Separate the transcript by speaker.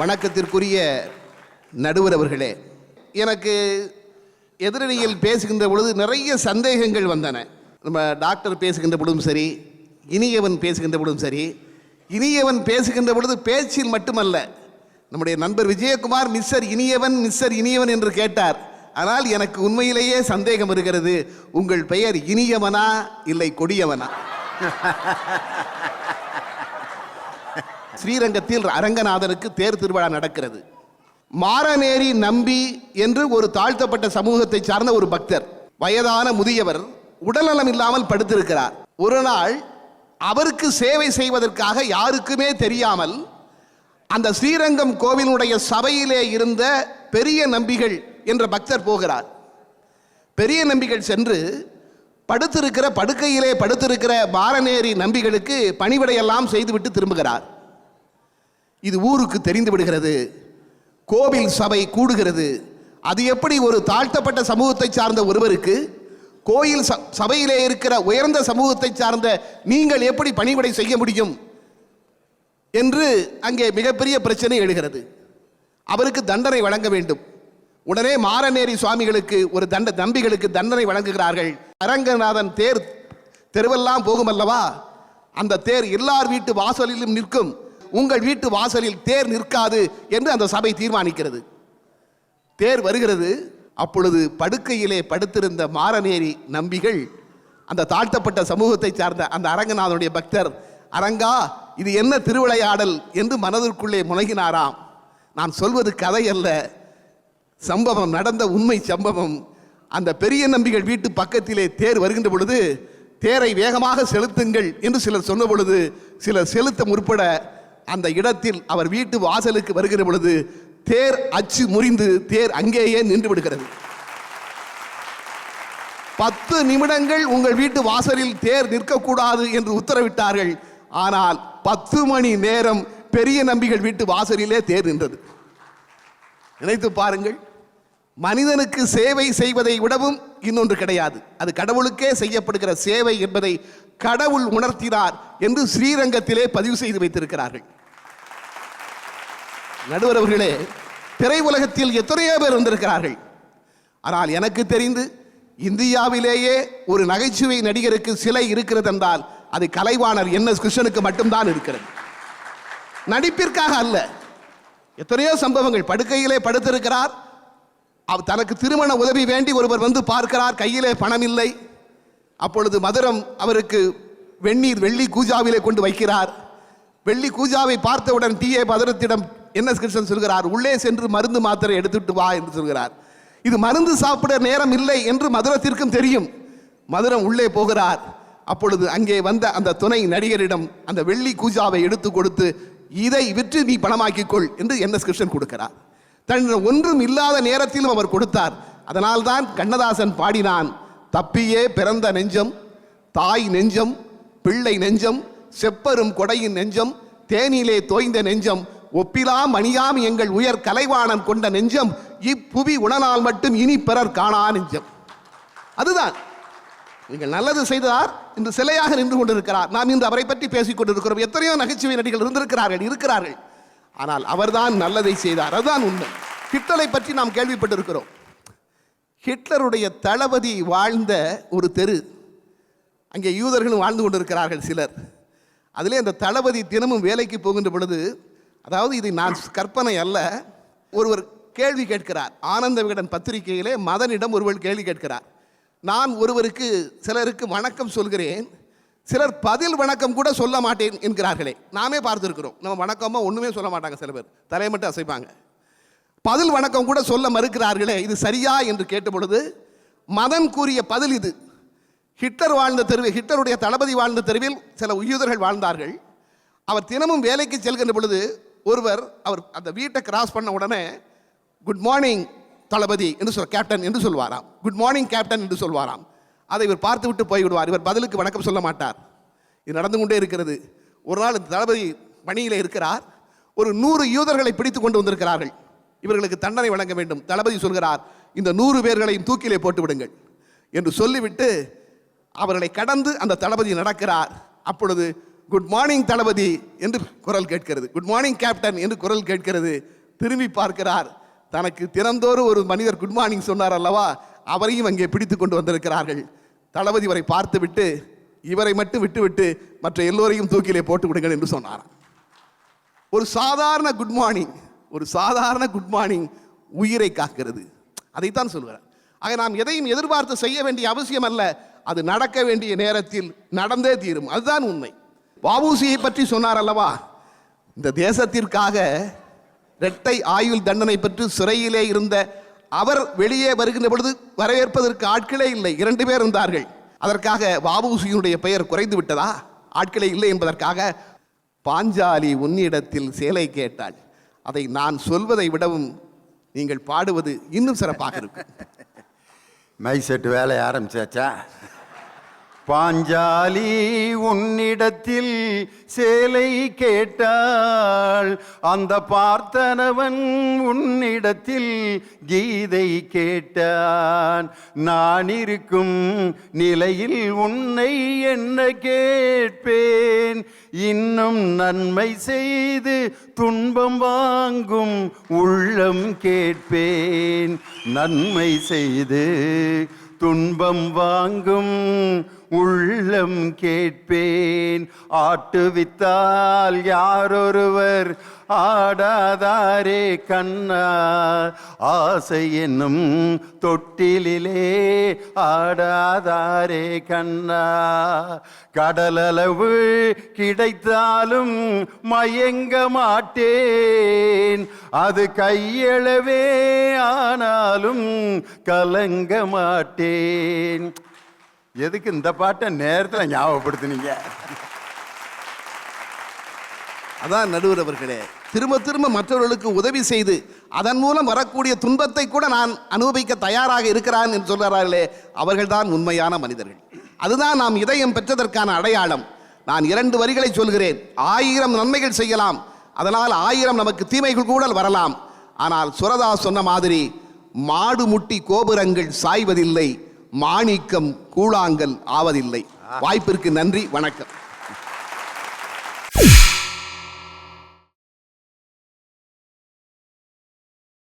Speaker 1: வணக்கத்திற்குரிய நடுவர் அவர்களே, எனக்கு எதிரணியில் பேசுகின்ற பொழுது நிறைய சந்தேகங்கள் வந்தன. நம்ம டாக்டர் பேசுகின்ற பொழுதும் சரி, இனியவன் பேசுகின்ற பொழுதும் சரி, இனியவன் பேசுகின்ற பொழுது பேச்சில் மட்டுமல்ல, நம்முடைய நண்பர் விஜயகுமார் மிஸ்டர் இனியவன் என்று கேட்டார். ஆனால் எனக்கு உண்மையிலேயே சந்தேகம் இருக்கிறது, உங்கள் பெயர் இனியவனா இல்லை கொடியவனா? ஸ்ரீரங்கத்தில் அரங்கநாதனுக்கு தேர் திருவிழா நடக்கிறது. மாரநேரி நம்பி என்று ஒரு தாழ்த்தப்பட்ட சமூகத்தை சார்ந்த ஒரு பக்தர், வயதான முதியவர், உடல்நலம் இல்லாமல் படுத்திருக்கிறார். ஒரு நாள் அவருக்கு சேவை செய்வதற்காக யாருக்குமே தெரியாமல் அந்த ஸ்ரீரங்கம் கோவிலுடைய சபையிலே இருந்த பெரிய நம்பிகள் என்ற பக்தர் போகிறார். பெரிய நம்பிகள் சென்று படுத்திருக்கிற படுக்கையிலே படுத்திருக்கிற மாரநேரி நம்பிகளுக்கு பணிவிடையெல்லாம் செய்துவிட்டு திரும்புகிறார். இது ஊருக்கு தெரிந்து விடுகிறது. கோவில் சபை கூடுகிறது. அது எப்படி ஒரு தாழ்த்தப்பட்ட சமூகத்தை சார்ந்த ஒருவருக்கு கோயில் சபையிலே இருக்கிற உயர்ந்த சமூகத்தை சார்ந்த நீங்கள் எப்படி பணிவிடை செய்ய முடியும் என்று அங்கே மிகப்பெரிய பிரச்சனை எழுகிறது. அவருக்கு தண்டனை வழங்க வேண்டும். உடனே மாரநேரி சுவாமிகளுக்கு ஒரு நம்பிகளுக்கு தண்டனை வழங்குகிறார்கள். அரங்கநாதன் தேர் தெருவெல்லாம் போகும் அல்லவா, அந்த தேர் எல்லார் வீட்டு வாசலிலும் நிற்கும், உங்கள் வீட்டு வாசலில் தேர் நிற்காது என்று அந்த சபை தீர்மானிக்கிறது. தேர் வருகிறது. அப்பொழுது படுக்கையிலே படுத்திருந்த மாரநேரி நம்பிகள், அந்த தாழ்த்தப்பட்ட சமூகத்தை சார்ந்த அந்த அரங்கநாதனுடைய பக்தர், அரங்கா இது என்ன திருவிளையாடல் என்று மனதிற்குள்ளே முனகினாராம். நான் சொல்வது கதை அல்ல, சம்பவம், நடந்த உண்மை சம்பவம். அந்த பெரிய நம்பிகள் வீட்டு பக்கத்திலே தேர் வருகின்ற பொழுது, தேரை வேகமாக செலுத்துங்கள் என்று சிலர் சொன்ன பொழுது, சிலர் செலுத்த முற்பட அந்த இடத்தில் அவர் வீட்டு வாசலுக்கு வருகிற பொழுது தேர் அச்சு முறிந்து தேர் அங்கேயே நின்று விடுகிறது. 10 நிமிடங்கள் உங்கள் வீட்டு வாசலில் தேர் நிற்கக்கூடாது என்று உத்தரவிட்டார்கள். ஆனால் 10 மணி நேரம் பெரிய நம்பிகள் வீட்டு வாசலிலே தேர் நின்றது. நினைத்து பாருங்கள், மனிதனுக்கு சேவை செய்வதை விடவும் இன்னொன்று கிடையாது. அது கடவுளுக்கே செய்யப்படுகிற சேவை என்பதை கடவுள் உணர்த்தினார் என்று ஸ்ரீரங்கத்திலே பதிவு செய்து வைத்திருக்கிறார்கள். நடுவர் அவர்களே, திரை உலகத்தில் எத்தனையோ பேர் வந்திருக்கிறார்கள். ஆனால் எனக்கு தெரிந்து இந்தியாவிலேயே ஒரு நகைச்சுவை நடிகருக்கு சிலை இருக்கிறது என்றால் அது கலைவாணர் NS கிருஷ்ணனுக்கு மட்டும்தான் இருக்கிறது. நடிப்பிற்காக அல்ல. எத்தனையோ சம்பவங்கள். படுக்கையிலே படுத்திருக்கிறார். தனக்கு திருமண உதவி வேண்டி ஒருவர் வந்து பார்க்கிறார். கையிலே பணம் இல்லை. அப்பொழுது மதுரம் அவருக்கு வெள்ளி கூஜாவிலே கொண்டு வைக்கிறார். வெள்ளி கூஜாவை பார்த்தவுடன் TA மதுரத்திடம் NS கிருஷ்ணன் சொல்கிறார், உள்ளே சென்று மருந்து மாத்திரை எடுத்துட்டு வா என்று சொல்கிறார். இது மருந்து சாப்பிட நேரம் இல்லை என்று மதுரத்திற்கும் தெரியும். மதுரம் உள்ளே போகிறார். அப்பொழுது அங்கே வந்த அந்த துணை நடிகரிடம் அந்த வெள்ளி கூஜாவை எடுத்து கொடுத்து, இதை விற்று நீ பணமாக்கிக்கொள் என்று NS கிருஷ்ணன் கொடுக்கிறார். தன் ஒன்றும் இல்லாத நேரத்திலும் அவர் கொடுத்தார். அதனால்தான் கண்ணதாசன் பாடினான், தப்பியே பிறந்த நெஞ்சம், தாய் நெஞ்சம், பிள்ளை நெஞ்சம், செப்பரும் கொடையின் நெஞ்சம், தேனிலே தோய்ந்த நெஞ்சம், ஒப்பிலாம் அணியாம் எங்கள் உயர் கலைவாணன் கொண்ட நெஞ்சம், இப்புவி உணனால் மட்டும் இனி பிறர் காணா நெஞ்சம். அதுதான். நீங்கள் நல்லது செய்தார் இன்று சிலையாக நின்று கொண்டிருக்கிறார். நாம் இன்று அவரை பற்றி பேசிக் கொண்டிருக்கிறோம். எத்தனையோ நகைச்சுவை நடிகர்கள் இருக்கிறார்கள். ஆனால் அவர்தான் நல்லதை செய்தார். அதுதான் உண்மை. ஹிட்லரை பற்றி நாம் கேள்விப்பட்டிருக்கிறோம். ஹிட்லருடைய தளபதி வாழ்ந்த ஒரு தெரு, அங்கே யூதர்களும் வாழ்ந்து கொண்டிருக்கிறார்கள் சிலர். அதிலே அந்த தளபதி தினமும் வேலைக்கு போகின்ற பொழுது, அதாவது இது நான் கற்பனை அல்ல, ஒருவர் கேள்வி கேட்கிறார். ஆனந்த விகடன் பத்திரிகையிலே மதனிடம் ஒருவர் கேள்வி கேட்கிறார். நான் சிலருக்கு வணக்கம் சொல்கிறேன், சிலர் பதில் வணக்கம் கூட சொல்ல மாட்டேன் என்கிறார்களே. நாமே பார்த்துருக்கிறோம். நம்ம வணக்கமாக ஒன்றுமே சொல்ல மாட்டாங்க. சில பேர் தலையை மட்டும் அசைப்பாங்க. பதில் வணக்கம் கூட சொல்ல மறுக்கிறார்களே, இது சரியா என்று கேட்ட பொழுது மதன் கூறிய பதில் இது. ஹிட்லருடைய தளபதி வாழ்ந்த தெருவில் சில யூதர்கள் வாழ்ந்தார்கள். அவர் தினமும் வேலைக்கு செல்கின்ற பொழுது அவர் அந்த வீட்டை கிராஸ் பண்ண உடனே குட் மார்னிங் தளபதி என்று கேப்டன் என்று சொல்வாராம். குட் மார்னிங் கேப்டன் என்று சொல்வாராம். அதை இவர் பார்த்து விட்டு போய்விடுவார். இவர் பதிலுக்கு வணக்கம் சொல்ல மாட்டார். இது நடந்து கொண்டே இருக்கிறது. ஒரு நாள் இந்த தளபதி பணியிலே இருக்கிறார். ஒரு 100 யூதர்களை பிடித்து கொண்டு வந்திருக்கிறார்கள். இவர்களுக்கு தண்டனை வழங்க வேண்டும். தளபதி சொல்கிறார், இந்த 100 பேர்களையும் தூக்கிலே போட்டு விடுங்கள் என்று சொல்லிவிட்டு அவர்களை கடந்து அந்த தளபதி நடக்கிறார். அப்பொழுது குட் மார்னிங் தளபதி என்று குரல் கேட்கிறது, குட் மார்னிங் கேப்டன் என்று குரல் கேட்கிறது. திரும்பி பார்க்கிறார், தனக்கு தினந்தோறும் ஒரு மனிதர் குட் மார்னிங் சொன்னார் அல்லவா, அவரையும் அங்கே பிடித்து கொண்டு வந்திருக்கிறார்கள். தளபதி இவரை பார்த்துவிட்டு இவரை மட்டும் விட்டுவிட்டு மற்ற எல்லோரையும் தூக்கிலே போட்டு விடுங்கள் என்று சொன்னார். ஒரு சாதாரண குட் மார்னிங், ஒரு சாதாரண குட் மார்னிங் உயிரை காக்கிறது. அதைத்தான் சொல்கிறார். ஆக நாம் எதையும் எதிர்பார்த்து செய்ய வேண்டிய அவசியம் அல்ல, அது நடக்க வேண்டிய நேரத்தில் நடந்தே தீரும். அதுதான் உண்மை. வ.உ.சி.யை பற்றி சொன்னார் அல்லவா, இந்த தேசத்திற்காக இரட்டை ஆயுள் தண்டனை பெற்று சிறையிலே இருந்த அவர் வெளியே வருகின்ற பொழுது வரவேற்பதற்கு ஆட்களே இல்லை, 2 பேர் இருந்தார்கள். அதற்காக வ.உ.சி.யுடைய பெயர் குறைந்து விட்டதா? ஆட்களே இல்லை என்பதற்காக. பாஞ்சாலி உன்னிடத்தில் சேலை கேட்டாள், அதை நான் சொல்வதை விடவும் நீங்கள் பாடுவது இன்னும் சிறப்பாக இருக்கும்.
Speaker 2: மை செட்டு வேலை ஆரம்பிச்சாச்சா? பாஞ்சாலி உன்னிடத்தில் சேலை கேட்டாள், அந்த பார்த்தனவன் உன்னிடத்தில் கீதை கேட்டான். நான் இருக்கும் நிலையில் உன்னை என்ன கேட்பேன், இன்னும் நன்மை செய்து துன்பம் வாங்கும் உள்ளம் கேட்பேன். நன்மை செய்து துன்பம் வாங்கும் உள்ளம் கேட்பேன். ஆட்டுவித்தால் யாரொருவர் ஆடாதாரே கண்ணா, ஆசை என்னும் தொட்டிலே ஆடாதாரே கண்ணா. கடலளவு கிடைத்தாலும் மயங்க மாட்டேன், அது கையளவே ஆனாலும் கலங்க மாட்டேன். எதுக்கு இந்த பாட்டை நேரத்தில் ஞாபகப்படுத்தினீங்க?
Speaker 1: அதான் நடுவர் அவர்களே, திரும்ப திரும்ப மற்றவர்களுக்கு உதவி செய்து அதன் மூலம் வரக்கூடிய துன்பத்தை கூட நான் அனுபவிக்க தயாராக இருக்கிறான் என்று சொல்கிறார்களே, அவர்கள்தான் உண்மையான மனிதர்கள். அதுதான் நாம் இதயம் பெற்றதற்கான அடையாளம். நான் 2 வரிகளை சொல்கிறேன். 1000 நன்மைகள் செய்யலாம், அதனால் 1000 நமக்கு தீமைகள் கூட வரலாம். ஆனால் சுரதாஸ் சொன்ன மாதிரி, மாடு முட்டி கோபுரங்கள் சாய்வதில்லை, மாணிக்கம் கூழாங்கல் ஆவதில்லை. வாய்ப்பிற்கு நன்றி, வணக்கம்.